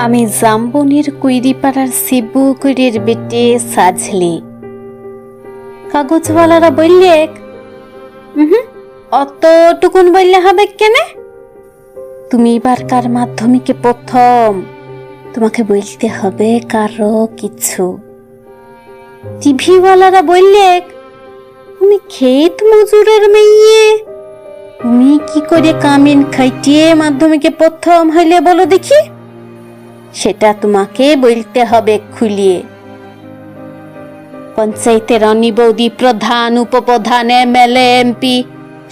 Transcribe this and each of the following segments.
আমি জাম্বনির কুইরিপাড়ার শিবুকুড়ির বেটে সাজলি। কাগজওয়ালারা বললে অতটুকুন বললে হবে কেনে? তুমি এবারকার মাধ্যমিকে প্রথম, তোমাকে বলতে হবে কারো কিছু। টিভিওয়ালারা বললে তুমি ক্ষেত মজুরের মেয়ে, তুমি কি করে কামিন খাইটিয়ে মাধ্যমিকে প্রথম হইলে বলো দেখি? সেটা তোমাকে বলতে হবে খুলিয়ে। পঞ্চায়েতের রানী বৌদি, প্রধান, উপপ্রধান, এমএলএ, এমপি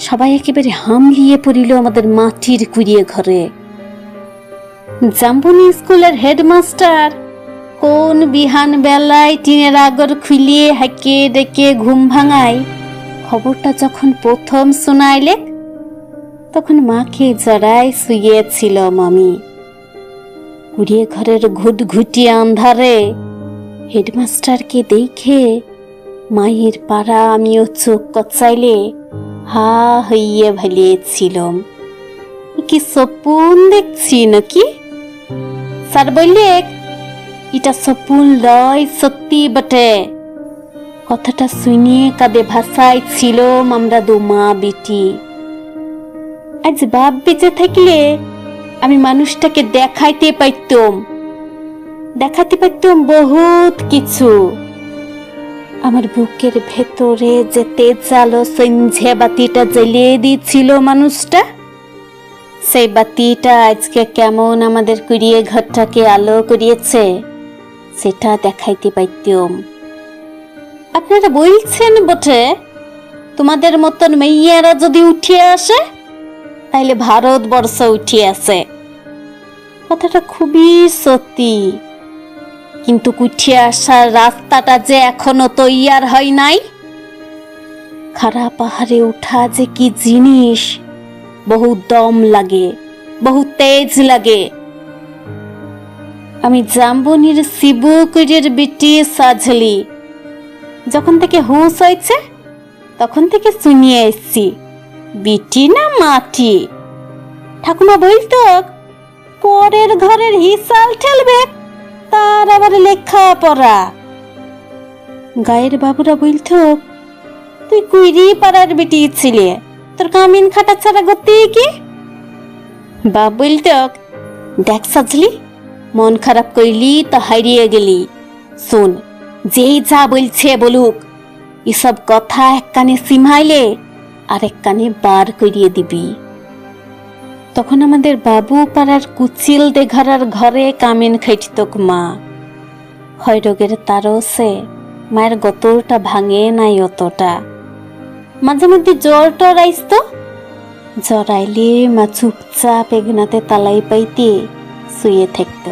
সবাই একেবারে হামলিয়ে পড়িল আমাদের মাটির কুড়িয়ে ঘরে। জাম্বনি স্কুলের হেডমাস্টার কোন বিহান বেলায় টিনের আগর খুলিয়ে হাঁকে ডেকে ঘুম ভাঙায় খবরটা যখন প্রথম শোনাইলে, তখন মাকে জড়ায় শুয়েছিল মামি। কুড়িয়ে ঘরের ঘুটঘুটি আন্ধারে হেডমাস্টারকে দেখে মায়ের পাড়া আমিও চোখ কচাইলে হা হইয়ে ভালিয়েছিলাম। কি সপুন দেখছি নাকি? স্যার বললে এটা সপুন লয়, সত্যি বটে। কথাটা শুনিয়ে কাঁদে ভাষায় ছিলাম আমরা দু মা বেটি। আজ বাপ বেঁচে থাকলে আমি মানুষটাকে দেখাতে পাইতাম বহুত কিছু। আমার বুকের ভেতরে যে তেজালো সঞ্ঝে বাতিটা জ্বালিয়ে দিয়েছিল মানুষটা, সেই বাতিটা আজকে কেমন আমাদের কুড়িয়ে ঘরটাকে আলো করিয়েছে সেটা দেখাইতে পাইতাম। আপনারা বলছেন বটে তোমাদের মতন মেয়েরা যদি উঠিয়ে আসে তাইলে ভারতবর্ষ উঠিয়ে আসে। কথাটা খুবই সত্যি, কিন্তু উঠিয়ে আসার রাস্তাটা যে এখনো তৈয়ার হয় নাই। খাড়া পাহাড়ে উঠা যে কি জিনিস, বহু দম লাগে, বহু তেজ লাগে। আমি জাম্বনির শিবুকুড়ির বেটি সাজলি। যখন থেকে হুঁশ হয়েছে তখন থেকে শুনিয়ে এসছি, বিটি না মাটি। ঠাকুমা বলতো পরের ঘরের হিসাল ঠেলবে, তার আবার লেখা পড়া। গায়ের বাবুরা বলতো তুই কুইরি পাড়ার বেটি ছিলে, তোর কামিন খাটা ছাড়া গতি কি? বাপ বলতো দেখ সাজলি, মন খারাপ করলি তো হারিয়ে গেলি। শোন, যেই যা বলছে বলুক, এসব কথা এক কানে সিমাইলে আর এক কানে বার করিয়ে দিবি। তখন আমাদের বাবু পাড়ার কুচিল দেঘরার ঘরে কামিন খাইতক মা। হয় রোগের তারসে মায়ের গতরটা ভাঙে নাই অতটা। মাঝে মধ্যে জ্বর টর আইসত, জ্বর আইলে মা চুপচাপ এগনাতে তালাই পাইতে শুয়ে থাকত।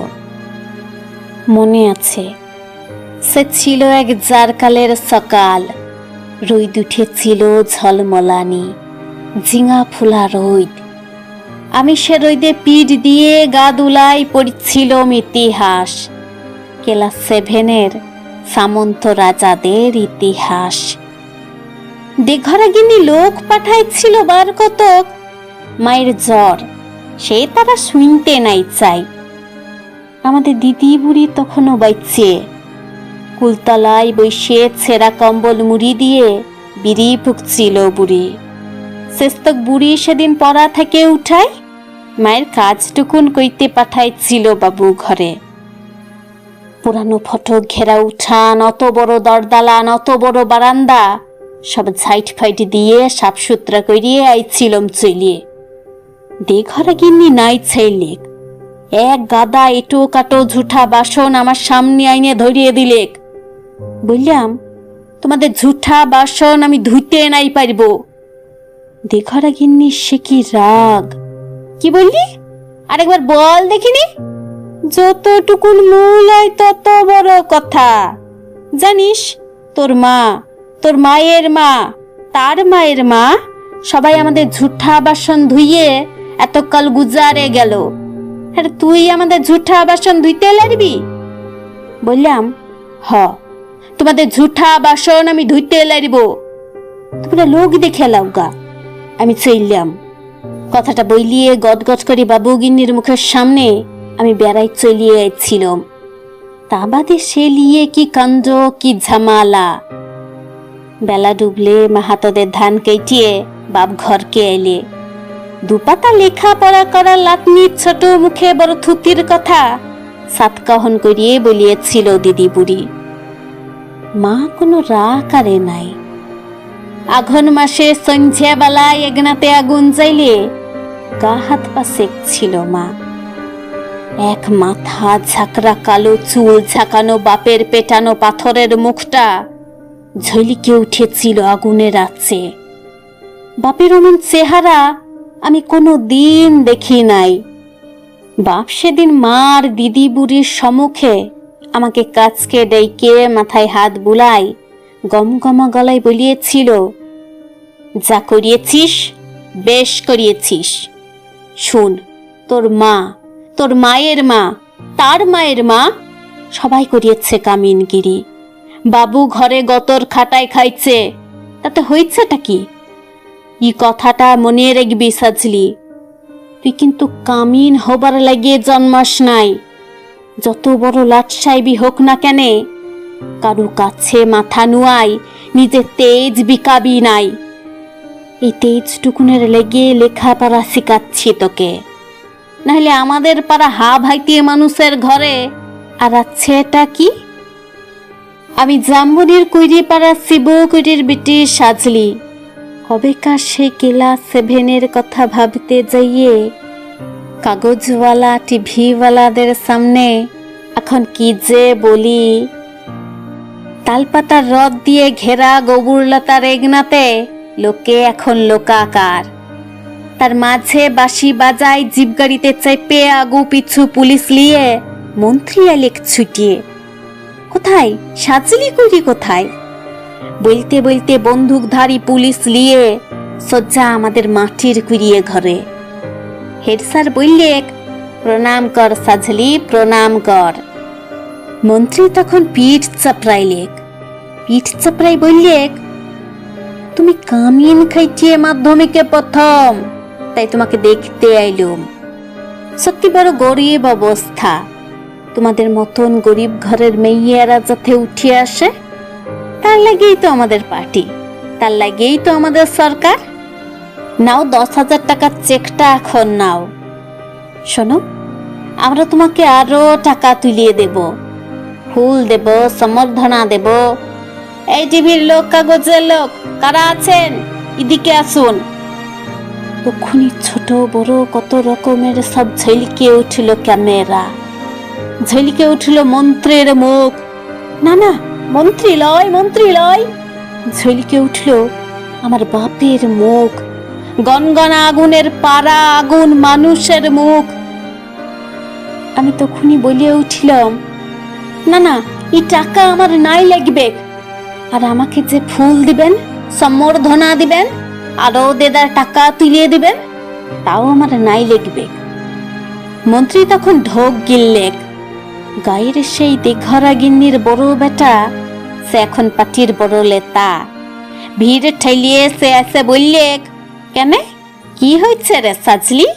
মনে আছে, সে ছিল এক জারকালের সকাল। রোদ উঠেছিল ঝলমলানি, ঝিঙা ফুলা রোদ। আমি সে রোদে পিঠ দিয়ে গা দুলাই পড়ছিলাম ইতিহাস, ক্লাস 7-এর সামন্ত রাজাদের ইতিহাস। দেঘরাগিনী লোক পাঠাইছিল বার কতক, মায়ের জ্বর সে তারা শুনতে নাই চাই। আমাদের দিদি বুড়ি তখনও বাইছে, কুলতলায় বসে ছেঁড়া কম্বল মুড়ি দিয়ে বিড়ি ফুঁকছিল বুড়ি। শেষতক বুড়ি সেদিন পড়া থেকে উঠাই মায়ের কাজটুকুন কইতে পাঠাইছিল বাবু ঘরে। পুরানো ফটক ঘেরা উঠান, অত বড় দরদালান, অত বড় বারান্দা সব ঝাইট ফাইট দিয়ে সাফ সুতরা করিয়ে আইছিলাম চলিয়ে। দেঘরা গিন্নি নাই ছেলে এক গাদা এটো কাটো ঝুঠা বাসন আমার সামনে আইনে ধরিয়ে দিলে। বললাম তোমাদের ঝুঠা বাসন আমি ধুইতে নাই পারব। দেঘরা গিন্নি সে কি রাগ! কি বললি? আরেকবার বল দেখিনি। যতটুকুন মূল হয় তত বড় কথা। জানিস তোর মা, তোর মায়ের মা, তার মায়ের মা সবাই আমাদের ঝুঠা বাসন ধুইয়ে এতকাল গুজারে গেল, আর তুই আমাদের ঝুঠা বাসন ধুইতে লাগবি? বললাম হ, তোমাদের ঝুঠা বাসন আমি ধুইতে লাগব। তোমরা লোক দেখে লাও গা। আমি চললাম। কথাটা বইলিয়ে গদগদ করে বাবু গিন্নির মুখের সামনে আমি বেড়াই চলিয়ে আইছিলাম। তা বাদে সে লিয়ে কি কাণ্ড, কি ঝামালা। বেলা ডুবলে মাহাতদের ধান কেটিয়ে বাপ ঘরকে এলে দুপাতা লেখা পড়া করা লাতনির ছোট মুখে বড় থুতির কথা সাতকাহন করিয়ে বলিয়েছিল দিদি বুড়ি। মা কোনো রাগ করে নাই। আঘন মাসে সন্ধ্যা বেলায় এগনাতে আগুন জ্বাইলে গা হাত পা সেকছিল মা। এক মাথা ঝাঁকড়া কালো চুল ঝাঁকানো বাপের পেটানো পাথরের মুখটা ঝলিকে উঠেছিল আগুনের আঁচে। বাপের অমন চেহারা আমি কোনো দিন দেখি নাই। বাপ সেদিন মার দিদি বুড়ির সম্মুখে আমাকে কাছকে ডেকে মাথায় হাত বুলাই গমগমা গলায় বলিয়েছিল, যা করিয়েছিস বেশ করিয়েছিস। শুন, তোর মা, তোর মায়ের মা, তার মায়ের মা সবাই করিয়েছে কামিনগিরি। বাবু ঘরে গতর খাটায় খাইছে, তাতে হয়েছেটা কি? ই কথাটা মনে রাখবি সাজলি। তুই কিন্তু কামিন হবার লাগিয়ে জন্মাস নাই। যত বড় লাটসাইবি হোক না কেনে, কারু কাছে মাথা নুয়াই নিজে তেজ বিকাবি নাই। এই তেজটুকুনের লেগে লেখাপড়া শিখাচ্ছি তোকে, নাহলে আমাদের পাড়া হা ভাইতিয়ে মানুষের ঘরে আর আছে এটা কি? আমি জাম্বুনির কুইরি পাড়া শিবকুইরির বিটি সাজলি। কবেকার সেই ক্লাস 7-এর কথা ভাবতে যাইয়ে কাগজওয়ালা টিভিওয়ালাদের সামনে এখন কি যে বলি। তালপাতার রদ দিয়ে ঘেরা গোবরলতার এগনাতে লোকে এখন লোকাকার। তার মাঝে বাঁশি বাজায় জিপ গাড়িতে চেপে আগু পিছু পুলিশ লিয়ে মন্ত্রী আলেক ছুটিয়ে। কোথায় সাজলি কুইরি কোথায়? বলতে বলতে বন্দুকধারী পুলিশ লিয়ে সজ্জা আমাদের মাটির কুড়িয়ে ঘরে। হেড স্যার বললে, প্রণাম কর সাজলি, প্রণাম কর। মন্ত্রী তখন পিঠ চাপড়াইলেক। পিঠ চাপড়াই বললে, তুমি কামিন খাইটিয়ে মাধ্যমিকে প্রথম, তাই তোমাকে দেখতে আইলুম। সত্যি বড় গরিব অবস্থা। তোমাদের মতন গরিব ঘরের মেয়েরা যাতে উঠে আসে, তার লাগেই তো আমাদের পার্টি, তার লাগেই তো আমাদের সরকার। নাও 10,000 টাকার চেকটা এখন নাও। শোনো, আমরা তোমাকে আরো টাকা তুলিয়ে দেব, ফুল দেব, সম্বর্ধনা দেব। এই টিভির লোক, কাগজের লোক, কারা আছেন এদিকে আসুন। তখনই ছোট বড় কত রকমের সব ঝলকে উঠল ক্যামেরা, ঝলকে উঠল মন্ত্রের মুখ। না না, মন্ত্রী লয়, মন্ত্রী লয়। ঝলকে উঠল আমার বাপের মুখ, গনগনা আগুনের পাড়া আগুন মানুষের মুখ। আমি তখনই বলিয়া উঠিলাম, না না, এই টাকা আমার নাই লাগবে। আর আমাকে যে ফুল দিবেন, সম্বর্ধনা দিবেন, আরো দেদার টাকা তুলিয়ে দিবেন, তাও আমার নাই লাগবে। মন্ত্রী তখন ঢোক গিললেক। গায়ের সেই দেঘরা গিন্নির বড় বেটা, সে এখন পাটির বড় লেতা। ভিড় ঠেলিয়ে সে এসে বললে, কেনে কি হয়েছে রে সাজলি?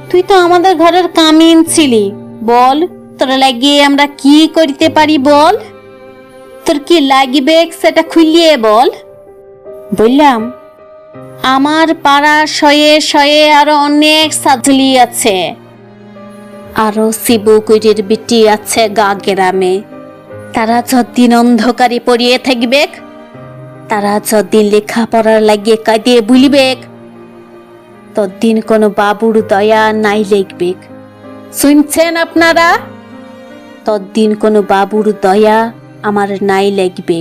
তুই তো আমাদের ঘরের কামিন ছিলি, বল তোর লাগিয়ে আমরা কি করতে পারি বল। তোর কি লাগবে সেটা খুলিয়ে বল। বললাম, আমার পাড়া শয়ে শয়ে আরো অনেক সাজলি আছে, আরো শিবকুইরির বিটি আছে গা গ্রামে। তারা যতদিন অন্ধকারে পড়িয়ে থাকবে, তারা যতদিন লেখাপড়ার লাগিয়ে কাঁদিয়ে বুলিবে, ততদিন কোনো বাবুর দয়া নাই লাগবে। শুনছেন আপনারা? ততদিন কোনো বাবুর দয়া আমার নাই লাগবে।